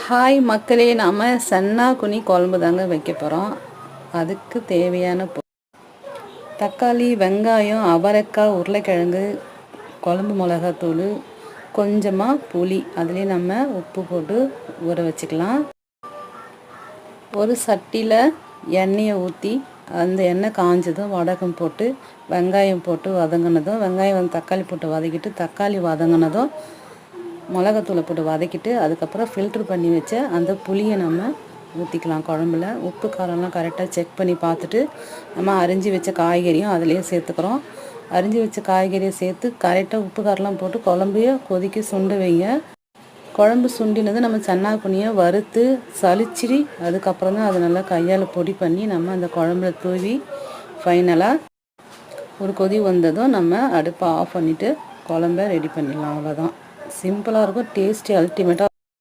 Hi மக்களே, நாம் சன்னா குனி குழம்பு தாங்க வைக்க போகிறோம். அதுக்கு தேவையான தக்காளி, வெங்காயம், அவரைக்காய், உருளைக்கிழங்கு, குழம்பு மிளகாத்தூள், கொஞ்சமாக புளி, அதுலேயும் நம்ம உப்பு போட்டு ஊற வச்சுக்கலாம். ஒரு சட்டியில் எண்ணெயை ஊற்றி அந்த எண்ணெய் காஞ்சதும் வடகம் போட்டு வெங்காயம் போட்டு வதங்கினதும், வெங்காயம் தக்காளி போட்டு வதக்கிட்டு தக்காளி வதங்கினதும் மிளகாத்தூளை போட்டு வதக்கிட்டு அதுக்கப்புறம் ஃபில்ட்ரு பண்ணி வச்ச அந்த புளியை நம்ம ஊற்றிக்கலாம். குழம்புல உப்பு காரம்லாம் கரெக்டாக செக் பண்ணி பார்த்துட்டு நம்ம அரிஞ்சு வச்ச காய்கறியும் அதிலேயே சேர்த்துக்கிறோம். அரிஞ்சு வச்ச காய்கறியை சேர்த்து கரெக்டாக உப்பு காரெலாம் போட்டு குழம்பையும் கொதிக்க சுண்ட வைங்க. குழம்பு சுண்டினது நம்ம சன்னா புனியை வறுத்து சளிச்சிடி அதுக்கப்புறம் தான் அதை நல்லா கையால் பொடி பண்ணி நம்ம அந்த குழம்புல தூவி ஃபைனலாக ஒரு கொதி வந்ததும் நம்ம அடுப்பை ஆஃப் பண்ணிவிட்டு குழம்ப ரெடி பண்ணிடலாம். அவ்வளோதான், சிம்பிளாக இருக்கும், டேஸ்ட்டு அல்டிமேட்டாக.